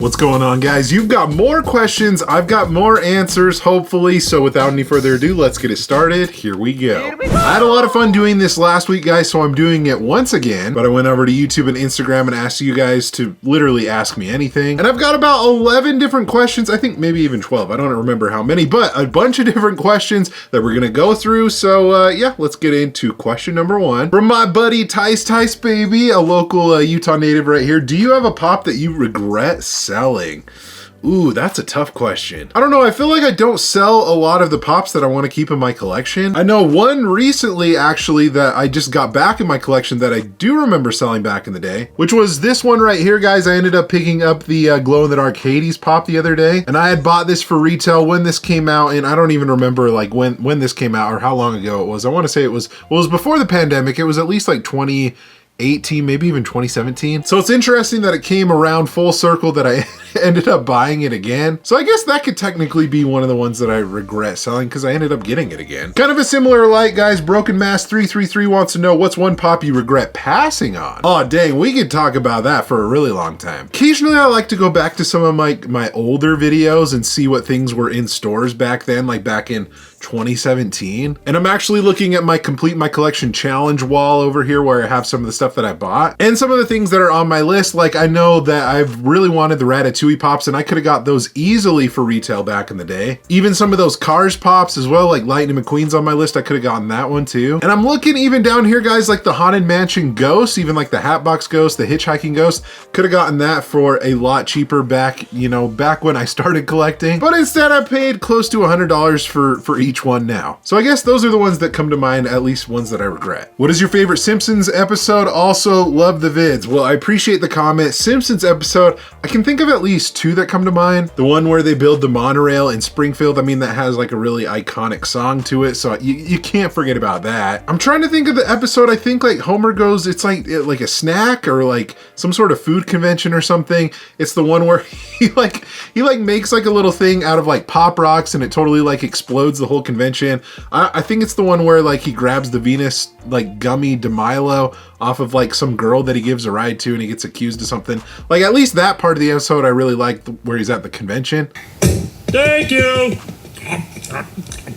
What's going on, guys? You've got more questions, I've got more answers, hopefully. So without any further ado, let's get it started. Here we go. I had a lot of fun doing this last week, guys, so I'm doing it once again. But I went over to YouTube and Instagram and asked you guys to literally ask me anything. And I've got about 11 different questions. I think maybe even 12. I don't remember how many, but a bunch of different questions that we're gonna go through. So yeah, let's get into question number one. From my buddy Tice Baby, a local Utah native right here. Do you have a pop that you regret selling? Ooh, that's a tough question. I don't know, I feel like I don't sell a lot of the pops that I want to keep in my collection. I know one recently actually that I just got back in my collection that I do remember selling back in the day, which was this one right here, guys. I ended up picking up the glow-in-the-dark Hades pop the other day, and I had bought this for retail when this came out, and I don't even remember like when this came out or how long ago it was. I want to say it was before the pandemic. It was at least like 2018, maybe even 2017. So it's interesting that it came around full circle that I ended up buying it again. So I guess that could technically be one of the ones that I regret selling because I ended up getting it again. Kind of a similar light, guys. Broken Mass 333 wants to know, what's one pop you regret passing on? Oh dang, we could talk about that for a really long time. Occasionally I like to go back to some of my older videos and see what things were in stores back then, like back in 2017. And I'm actually looking at my Complete My Collection challenge wall over here where I have some of the stuff that I bought and some of the things that are on my list. Like I know that I've really wanted the Ratatouille pops and I could have got those easily for retail back in the day. Even some of those Cars pops as well, like Lightning McQueen's on my list. I could have gotten that one too. And I'm looking even down here, guys, like the Haunted Mansion Ghost, even like the Hatbox Ghost, the Hitchhiking Ghost, could have gotten that for a lot cheaper back, back when I started collecting. But instead I paid close to $100 for each one now. So I guess those are the ones that come to mind, at least ones that I regret. What is your favorite Simpsons episode? Also love the vids. Well, I appreciate the comment. Simpsons episode, I can think of at least two that come to mind. The one where they build the monorail in Springfield. I mean, that has like a really iconic song to it, so you can't forget about that. I'm trying to think of the episode. I think like Homer goes, it's like a snack or like some sort of food convention or something. It's the one where he makes like a little thing out of like Pop Rocks and it totally like explodes the whole convention. I think it's the one where like he grabs the Venus like gummy DeMilo off of like some girl that he gives a ride to and he gets accused of something. Like at least that part of the episode I really liked, where he's at the convention. Thank you.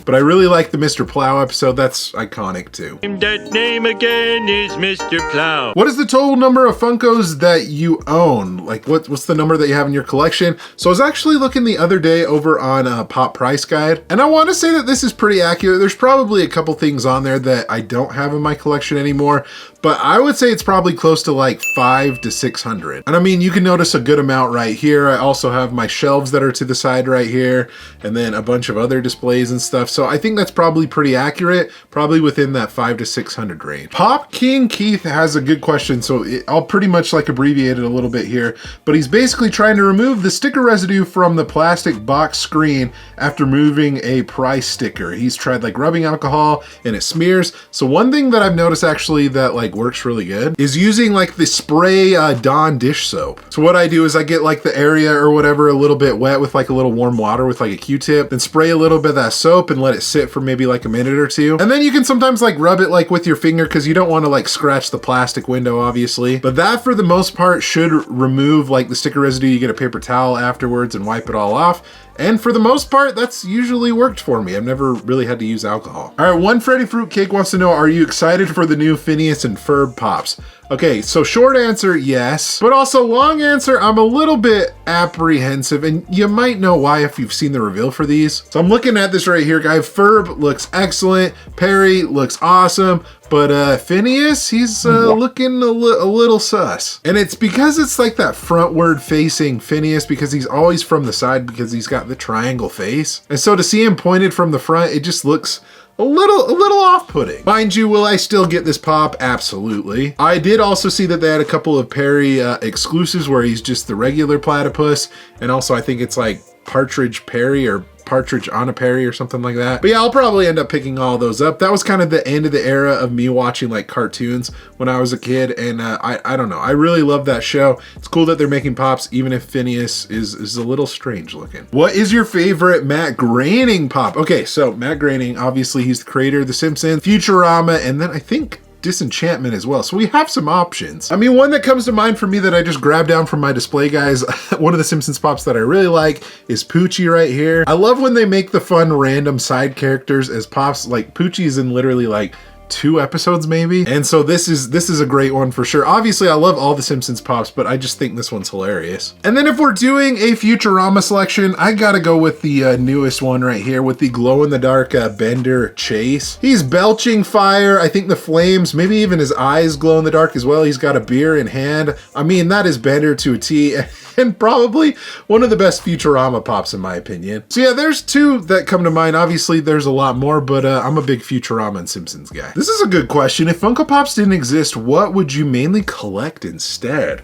But I really like the Mr. Plow episode. That's iconic too. That name again is Mr. Plow. What is the total number of Funkos that you own? Like what's the number that you have in your collection? So I was actually looking the other day over on Pop Price Guide, and I want to say that this is pretty accurate. There's probably a couple things on there that I don't have in my collection anymore, but I would say it's probably close to like 500 to 600. And I mean, you can notice a good amount right here. I also have my shelves that are to the side right here, and then a bunch of other displays and stuff. So I think that's probably pretty accurate, probably within that 500 to 600 range. Pop King Keith has a good question. So I'll pretty much like abbreviate it a little bit here, but he's basically trying to remove the sticker residue from the plastic box screen after removing a price sticker. He's tried like rubbing alcohol and it smears. So one thing that I've noticed actually that like works really good is using like the spray Dawn dish soap. So what I do is I get like the area or whatever a little bit wet with like a little warm water with like a Q-tip, then spray a little bit of that soap and let it sit for maybe like a minute or two. And then you can sometimes like rub it like with your finger because you don't want to like scratch the plastic window obviously. But that for the most part should remove like the sticker residue. You get a paper towel afterwards and wipe it all off. And for the most part, that's usually worked for me. I've never really had to use alcohol. All right, one Freddy Fruitcake wants to know, are you excited for the new Phineas and Ferb pops? Okay, so short answer, yes. But also long answer, I'm a little bit apprehensive, and you might know why if you've seen the reveal for these. So I'm looking at this right here, guys. Ferb looks excellent. Perry looks awesome. But Phineas, he's looking a little sus. And it's because it's like that frontward facing Phineas, because he's always from the side because he's got the triangle face. And so to see him pointed from the front, it just looks a little off-putting. Mind you, will I still get this pop? Absolutely. I did also see that they had a couple of Perry exclusives where he's just the regular platypus. And also I think it's like Partridge Perry or Partridge on a Perry or something like that. But yeah, I'll probably end up picking all those up. That was kind of the end of the era of me watching like cartoons when I was a kid, and I don't know, I really love that show. It's cool that they're making pops even if Phineas is a little strange looking. What is your favorite Matt Groening pop? Okay, so Matt Groening, obviously he's the creator of The Simpsons, Futurama, and then I think Disenchantment as well. So we have some options. I mean, one that comes to mind for me that I just grabbed down from my display, guys, one of the Simpsons pops that I really like is Poochie right here. I love when they make the fun random side characters as pops. Like Poochie's in literally like 2 episodes maybe, and so this is a great one for sure. Obviously I love all the Simpsons pops, but I just think this one's hilarious. And then if we're doing a Futurama selection, I gotta go with the newest one right here with the glow-in-the-dark Bender Chase. He's belching fire. I think the flames, maybe even his eyes glow in the dark as well. He's got a beer in hand. I mean, that is Bender to a T, and probably one of the best Futurama pops in my opinion. So yeah, there's 2 that come to mind. Obviously there's a lot more, but I'm a big Futurama and Simpsons guy. This is a good question. If Funko Pops didn't exist, what would you mainly collect instead?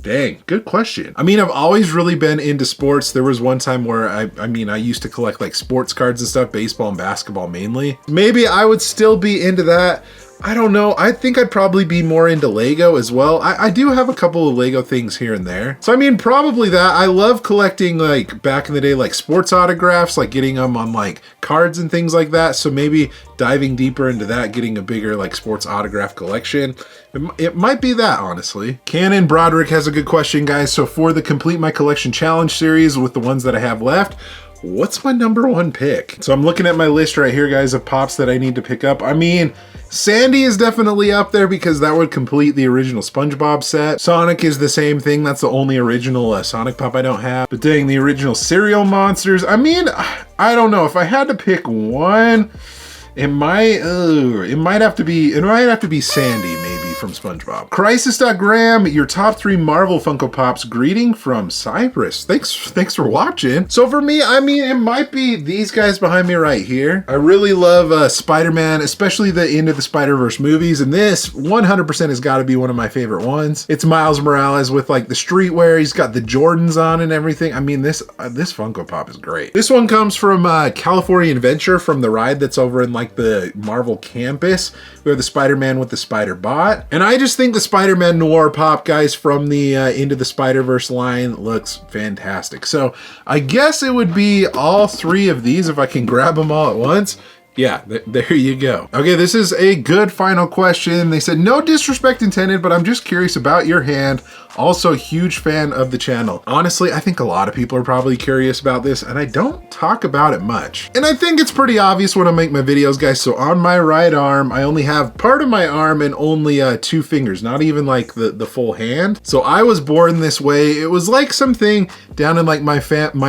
Dang, good question. I mean, I've always really been into sports. There was one time where I used to collect like sports cards and stuff, baseball and basketball mainly. Maybe I would still be into that. I don't know. I think I'd probably be more into Lego as well. I do have a couple of Lego things here and there. So I mean, probably that. I love collecting like back in the day, like sports autographs, like getting them on like cards and things like that. So maybe diving deeper into that, getting a bigger like sports autograph collection. It might be that, honestly. Cannon Broderick has a good question, guys. So for the Complete My Collection Challenge series with the ones that I have left, what's my #1 pick? So I'm looking at my list right here, guys, of pops that I need to pick up. I mean, Sandy is definitely up there because that would complete the original SpongeBob set. Sonic is the same thing. That's the only original Sonic pop I don't have. But dang, the original cereal monsters. I mean, I don't know. If I had to pick one, it might have to be Sandy, maybe, from SpongeBob. Crisis.Graham, your top 3 Marvel Funko Pops. Greeting from Cyprus. Thanks for watching. So for me, I mean, it might be these guys behind me right here. I really love Spider-Man, especially the Into the Spider-Verse movies, and this 100% has got to be one of my favorite ones. It's Miles Morales with like the streetwear. He's got the Jordans on and everything. I mean, this Funko Pop is great. This one comes from California Adventure, from the ride that's over in like the Marvel campus, where the Spider-Man with the Spider Bot. And I just think the Spider-Man Noir pop, guys, from the Into the Spider-Verse line looks fantastic. So I guess it would be all 3 of these if I can grab them all at once. Yeah, there you go. Okay, this is a good final question. They said, no disrespect intended, but I'm just curious about your hand. Also, huge fan of the channel. Honestly, I think a lot of people are probably curious about this, and I don't talk about it much. And I think it's pretty obvious when I make my videos, guys. So on my right arm, I only have part of my arm and only 2 fingers, not even like the full hand. So I was born this way. It was like something down in like my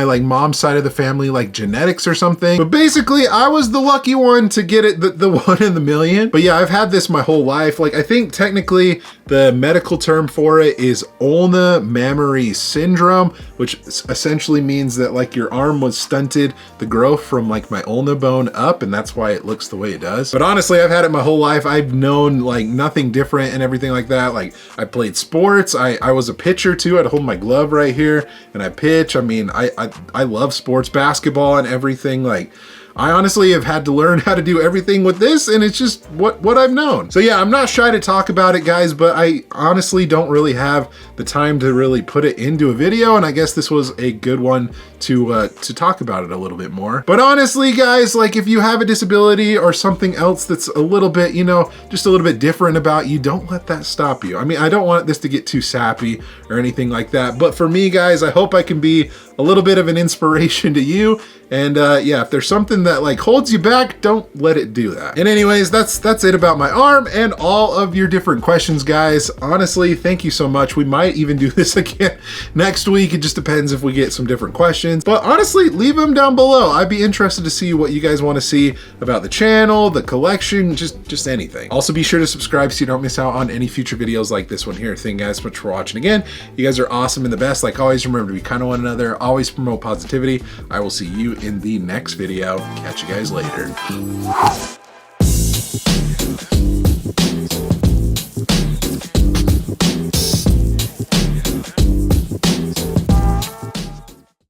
like mom's side of the family, like genetics or something. But basically, I was the lucky one to get it, the 1 in the million. But yeah, I've had this my whole life. Like, I think technically the medical term for it is ulnar mammary syndrome, which essentially means that like your arm was stunted the growth from like my ulna bone up, and that's why it looks the way it does. But honestly, I've had it my whole life. I've known like nothing different and everything like that. Like, I played sports. I was a pitcher too. I'd hold my glove right here and I pitch. I mean, I love sports, basketball and everything. Like, I honestly have had to learn how to do everything with this, and it's just what I've known. So yeah, I'm not shy to talk about it, guys, but I honestly don't really have the time to really put it into a video, and I guess this was a good one to talk about it a little bit more. But honestly, guys, like, if you have a disability or something else that's a little bit, you know, just a little bit different about you, don't let that stop you. I mean, I don't want this to get too sappy or anything like that, but for me, guys, I hope I can be a little bit of an inspiration to you. And yeah, if there's something that like holds you back, don't let it do that. And anyways, that's it about my arm and all of your different questions, guys. Honestly, thank you so much. We might even do this again next week. It just depends if we get some different questions. But honestly, leave them down below. I'd be interested to see what you guys want to see about the channel, the collection, just anything. Also, be sure to subscribe so you don't miss out on any future videos like this one here. Thank you guys so much for watching again. You guys are awesome and the best. Like always, remember to be kind to one another. Always promote positivity. I will see you in the next video. Catch you guys later.